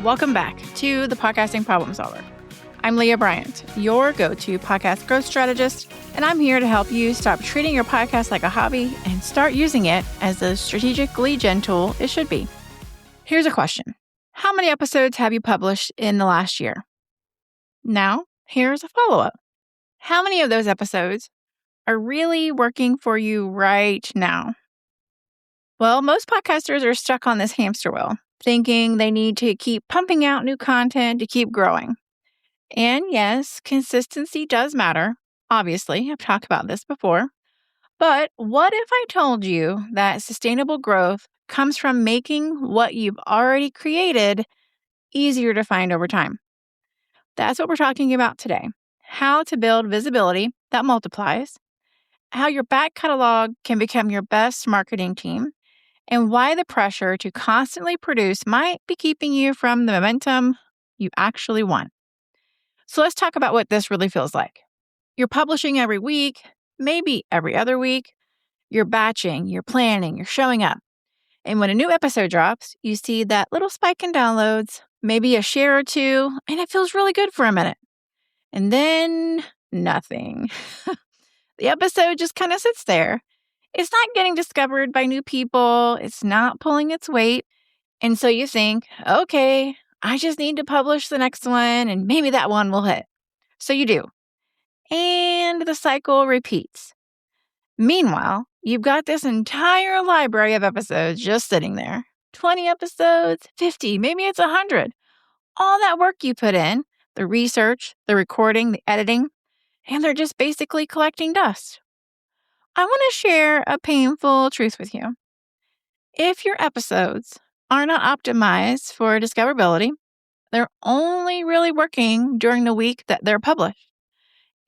Welcome back to the Podcasting Problem Solver. I'm Leah Bryant, your go-to podcast growth strategist, and I'm here to help you stop treating your podcast like a hobby and start using it as the strategic lead gen tool it should be. Here's a question. How many episodes have you published in the last year? Now, here's a follow-up. How many of those episodes are really working for you right now? Well, most podcasters are stuck on this hamster wheel, thinking they need to keep pumping out new content to keep growing. And yes, consistency does matter. Obviously, I've talked about this before. But what if I told you that sustainable growth comes from making what you've already created easier to find over time? That's what we're talking about today. How to build visibility that multiplies, how your back catalog can become your best marketing team, and why the pressure to constantly produce might be keeping you from the momentum you actually want. So let's talk about what this really feels like. You're publishing every week, maybe every other week. You're batching, you're planning, you're showing up. And when a new episode drops, you see that little spike in downloads, maybe a share or two, and it feels really good for a minute. And then nothing. The episode just kind of sits there. It's not getting discovered by new people. It's not pulling its weight. And so you think, okay, I just need to publish the next one and maybe that one will hit. So you do. And the cycle repeats. Meanwhile, you've got this entire library of episodes just sitting there. 20 episodes, 50, maybe it's 100. All that work you put in, the research, the recording, the editing, and they're just basically collecting dust. I want to share a painful truth with you. If your episodes are not optimized for discoverability, they're only really working during the week that they're published.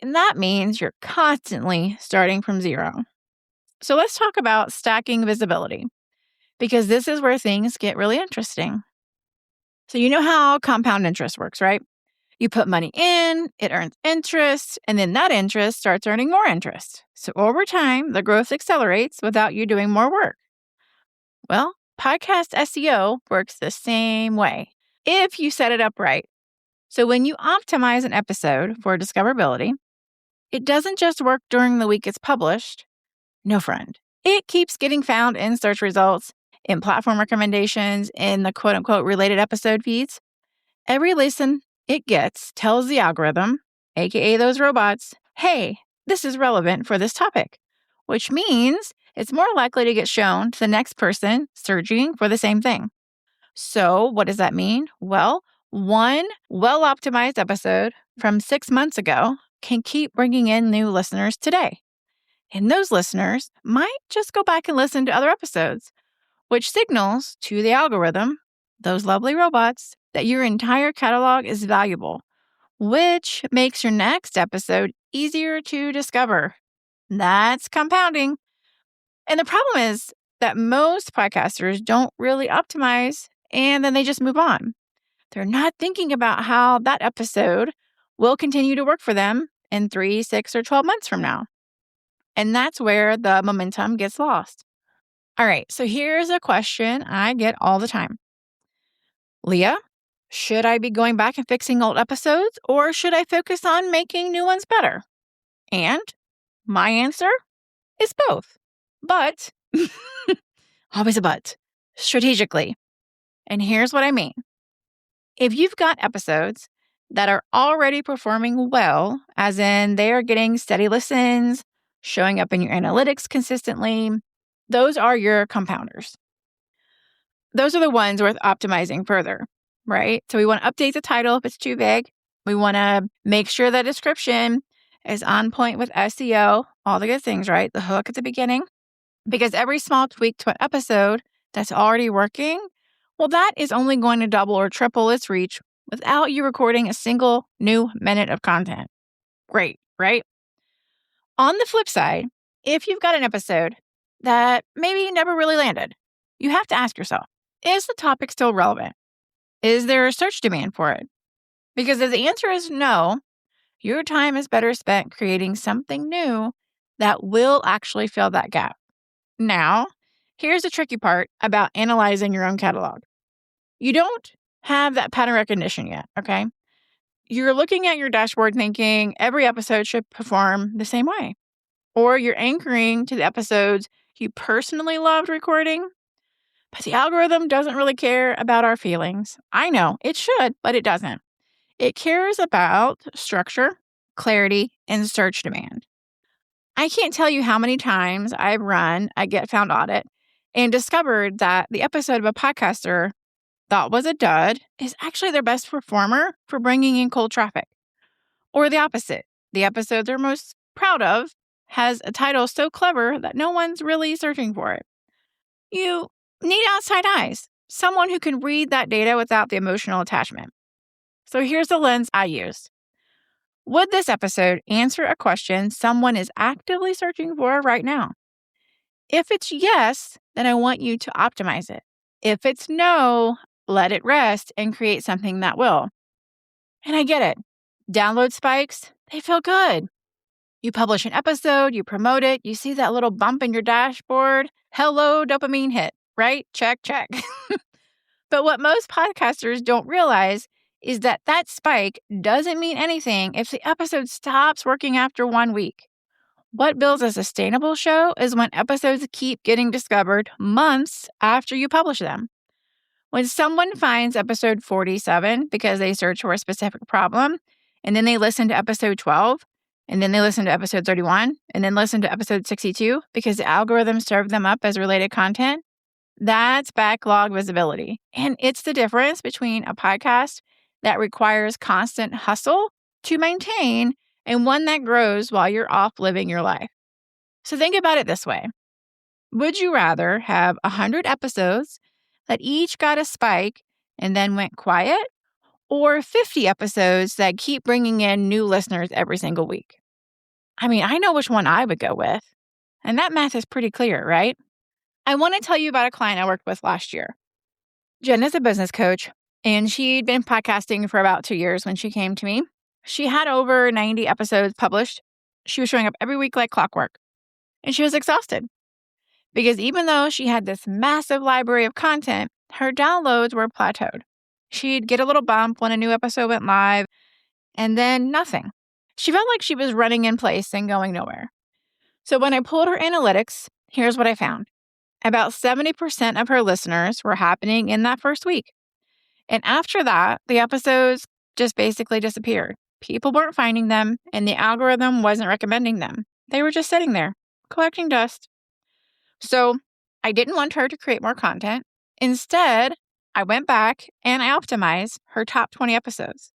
And that means you're constantly starting from zero. So let's talk about stacking visibility, because this is where things get really interesting. So you know how compound interest works, right? You put money in, it earns interest, and then that interest starts earning more interest. So over time, the growth accelerates without you doing more work. Well, podcast SEO works the same way if you set it up right. So when you optimize an episode for discoverability, it doesn't just work during the week it's published. No, friend. It keeps getting found in search results, in platform recommendations, in the quote-unquote related episode feeds. Every listen it gets tells the algorithm, aka those robots, hey, this is relevant for this topic, which means it's more likely to get shown to the next person searching for the same thing. So what does that mean? Well, one well-optimized episode from 6 months ago can keep bringing in new listeners today. And those listeners might just go back and listen to other episodes, which signals to the algorithm, those lovely robots, that your entire catalog is valuable, which makes your next episode easier to discover. That's compounding. And the problem is that most podcasters don't really optimize and then they just move on. They're not thinking about how that episode will continue to work for them in 3, 6, or 12 months from now. And that's where the momentum gets lost. All right, so here's a question I get all the time. Leah, should I be going back and fixing old episodes, or should I focus on making new ones better? And my answer is both. But, always a but, strategically. And here's what I mean. If you've got episodes that are already performing well, as in they are getting steady listens, showing up in your analytics consistently, those are your compounders. Those are the ones worth optimizing further, right? So we want to update the title if it's too vague. We want to make sure the description is on point with SEO, all the good things, right? The hook at the beginning. Because every small tweak to an episode that's already working, well, that is only going to double or triple its reach without you recording a single new minute of content. Great, right? On the flip side, if you've got an episode that maybe never really landed, you have to ask yourself, is the topic still relevant? Is there a search demand for it? Because if the answer is no, your time is better spent creating something new that will actually fill that gap. Now, here's the tricky part about analyzing your own catalog. You don't have that pattern recognition yet, okay? You're looking at your dashboard thinking every episode should perform the same way. Or you're anchoring to the episodes you personally loved recording, but the algorithm doesn't really care about our feelings. I know it should, but it doesn't. It cares about structure, clarity, and search demand. I can't tell you how many times I've run a Get Found audit and discovered that the episode of a podcaster thought was a dud is actually their best performer for bringing in cold traffic. Or the opposite. The episode they're most proud of has a title so clever that no one's really searching for it. You need outside eyes, someone who can read that data without the emotional attachment. So here's the lens I use. Would this episode answer a question someone is actively searching for right now? If it's yes, then I want you to optimize it. If it's no, let it rest and create something that will. And I get it. Download spikes, they feel good. You publish an episode, you promote it, you see that little bump in your dashboard. Hello, dopamine hit, right? Check, check. But what most podcasters don't realize is that that spike doesn't mean anything if the episode stops working after 1 week. What builds a sustainable show is when episodes keep getting discovered months after you publish them. When someone finds episode 47 because they search for a specific problem, and then they listen to episode 12, and then they listen to episode 31, and then listen to episode 62 because the algorithm served them up as related content, that's backlog visibility. And it's the difference between a podcast that requires constant hustle to maintain and one that grows while you're off living your life. So think about it this way. Would you rather have 100 episodes that each got a spike and then went quiet, or 50 episodes that keep bringing in new listeners every single week? I mean, I know which one I would go with. And that math is pretty clear, right? I want to tell you about a client I worked with last year. Jen is a business coach, and she'd been podcasting for about 2 years when she came to me. She had over 90 episodes published. She was showing up every week like clockwork, and she was exhausted because even though she had this massive library of content, her downloads were plateaued. She'd get a little bump when a new episode went live, and then nothing. She felt like she was running in place and going nowhere. So when I pulled her analytics, here's what I found. About 70% of her listeners were happening in that first week. And after that, the episodes just basically disappeared. People weren't finding them, and the algorithm wasn't recommending them. They were just sitting there, collecting dust. So I didn't want her to create more content. Instead, I went back and I optimized her top 20 episodes,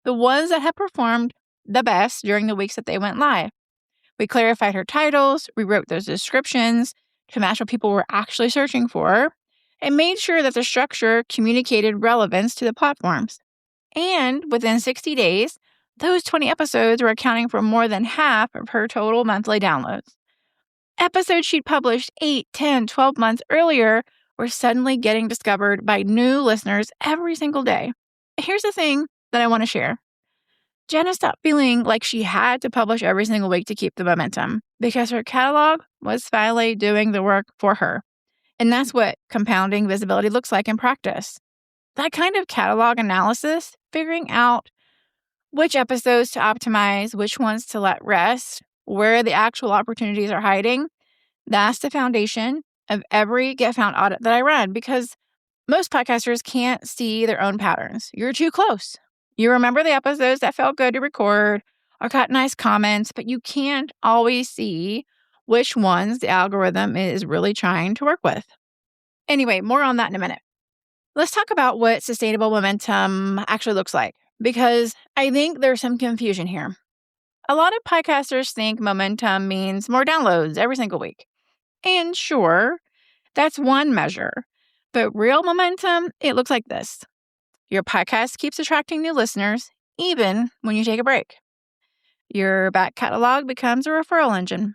the ones that had performed the best during the weeks that they went live. We clarified her titles, rewrote those descriptions to match what people were actually searching for, and made sure that the structure communicated relevance to the platforms. And within 60 days, those 20 episodes were accounting for more than half of her total monthly downloads. Episodes she'd published 8, 10, 12 months earlier were suddenly getting discovered by new listeners every single day. Here's the thing that I want to share. Jenna stopped feeling like she had to publish every single week to keep the momentum because her catalog was finally doing the work for her. And that's what compounding visibility looks like in practice. That kind of catalog analysis, figuring out which episodes to optimize, which ones to let rest, where the actual opportunities are hiding, that's the foundation of every Get Found audit that I run because most podcasters can't see their own patterns. You're too close. You remember the episodes that felt good to record or got nice comments, but you can't always see which ones the algorithm is really trying to work with. Anyway, more on that in a minute. Let's talk about what sustainable momentum actually looks like, because I think there's some confusion here. A lot of podcasters think momentum means more downloads every single week. And sure, that's one measure. But real momentum, it looks like this. Your podcast keeps attracting new listeners, even when you take a break. Your back catalog becomes a referral engine.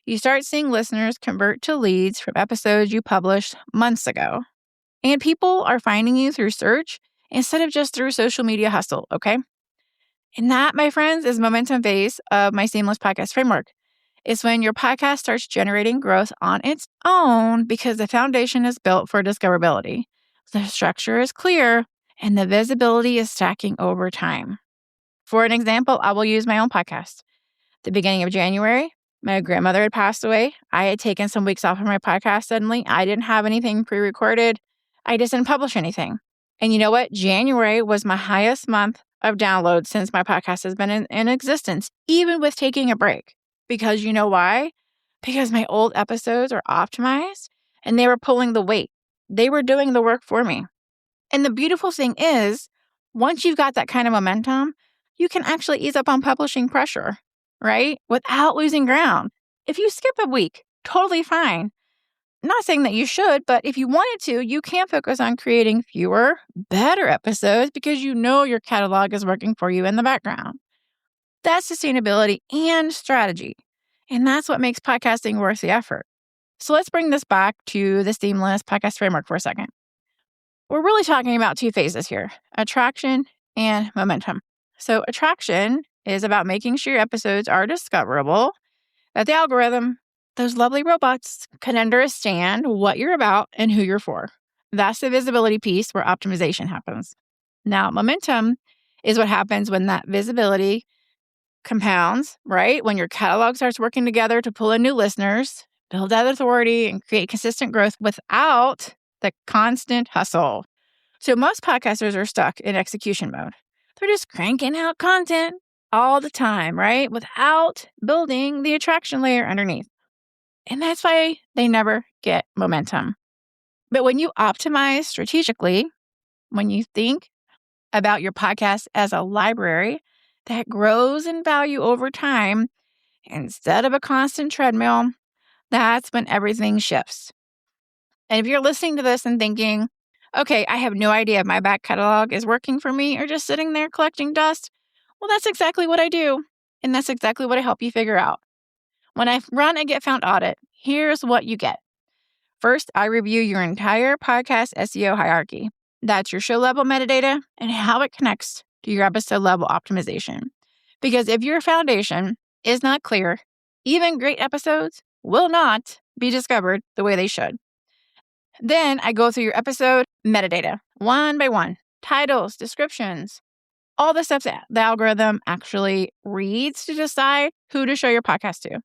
You start seeing listeners convert to leads from episodes you published months ago. And people are finding you through search instead of just through social media hustle, okay? And that, my friends, is momentum phase of my Seamless Podcast Framework. It's when your podcast starts generating growth on its own because the foundation is built for discoverability. The structure is clear, and the visibility is stacking over time. For an example, I will use my own podcast. The beginning of January, my grandmother had passed away. I had taken some weeks off of my podcast suddenly. I didn't have anything pre-recorded. I just didn't publish anything. And you know what? January was my highest month of downloads since my podcast has been in existence, even with taking a break. Because you know why? Because my old episodes are optimized and they were pulling the weight. They were doing the work for me. And the beautiful thing is, once you've got that kind of momentum, you can actually ease up on publishing pressure, right? Without losing ground. If you skip a week, totally fine. I'm not saying that you should, but if you wanted to, you can focus on creating fewer, better episodes because you know your catalog is working for you in the background. That's sustainability and strategy. And that's what makes podcasting worth the effort. So let's bring this back to the seamless podcast framework for a second. We're really talking about two phases here, attraction and momentum. So attraction is about making sure your episodes are discoverable, that the algorithm, those lovely robots, can understand what you're about and who you're for. That's the visibility piece where optimization happens. Now, momentum is what happens when that visibility compounds, right? When your catalog starts working together to pull in new listeners, build that authority, and create consistent growth without the constant hustle. So most podcasters are stuck in execution mode. They're just cranking out content all the time, right? Without building the attraction layer underneath. And that's why they never get momentum. But when you optimize strategically, when you think about your podcast as a library that grows in value over time instead of a constant treadmill, that's when everything shifts. And if you're listening to this and thinking, okay, I have no idea if my back catalog is working for me or just sitting there collecting dust, well, that's exactly what I do. And that's exactly what I help you figure out. When I run a Get Found audit, here's what you get. First, I review your entire podcast SEO hierarchy. That's your show level metadata and how it connects to your episode level optimization. Because if your foundation is not clear, even great episodes will not be discovered the way they should. Then I go through your episode metadata one by one, titles, descriptions, all the stuff that the algorithm actually reads to decide who to show your podcast to.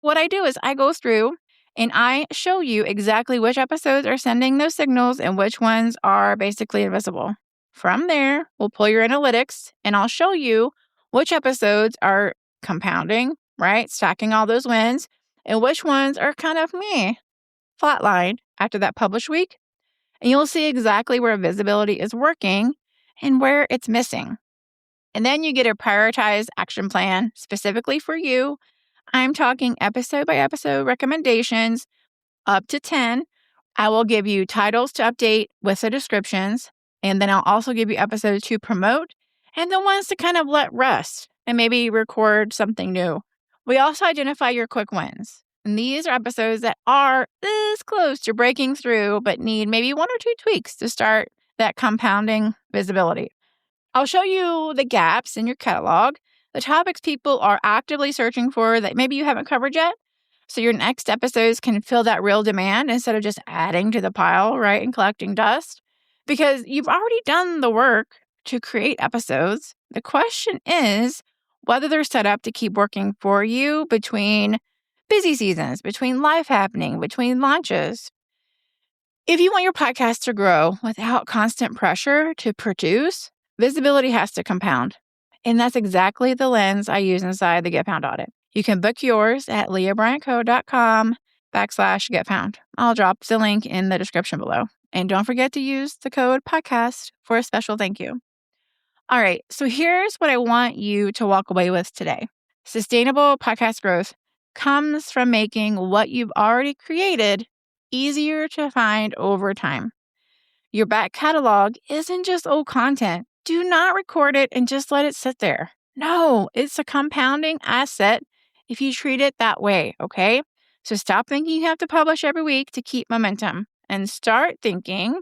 What I do is I go through and I show you exactly which episodes are sending those signals and which ones are basically invisible. From there, we'll pull your analytics and I'll show you which episodes are compounding, right? Stacking all those wins, and which ones are kind of flatlined after that published week. And you'll see exactly where visibility is working and where it's missing. And then you get a prioritized action plan specifically for you. I'm talking episode by episode recommendations, up to 10. I will give you titles to update with the descriptions. And then I'll also give you episodes to promote and the ones to kind of let rest and maybe record something new. We also identify your quick wins. And these are episodes that are this close to breaking through, but need maybe one or two tweaks to start that compounding visibility. I'll show you the gaps in your catalog, the topics people are actively searching for that maybe you haven't covered yet. So your next episodes can fill that real demand instead of just adding to the pile, right, and collecting dust. Because you've already done the work to create episodes. The question is whether they're set up to keep working for you between busy seasons, between life happening, between launches. If you want your podcast to grow without constant pressure to produce, visibility has to compound. And that's exactly the lens I use inside the Get Found audit. You can book yours at leahbryantco.com/getfound. I'll drop the link in the description below. And don't forget to use the code podcast for a special thank you. All right, so here's what I want you to walk away with today. Sustainable podcast growth comes from making what you've already created easier to find over time. Your back catalog isn't just old content. Do not record it and just let it sit there. No, it's a compounding asset if you treat it that way, okay? So stop thinking you have to publish every week to keep momentum and start thinking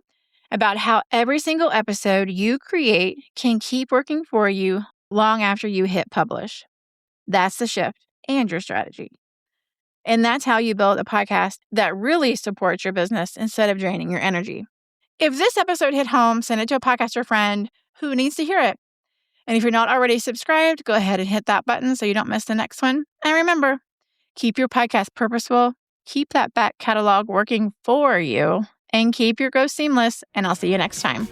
about how every single episode you create can keep working for you long after you hit publish. That's the shift and your strategy. And that's how you build a podcast that really supports your business instead of draining your energy. If this episode hit home, send it to a podcaster friend who needs to hear it. And if you're not already subscribed, go ahead and hit that button so you don't miss the next one. And remember, keep your podcast purposeful, keep that back catalog working for you, and keep your growth seamless. And I'll see you next time.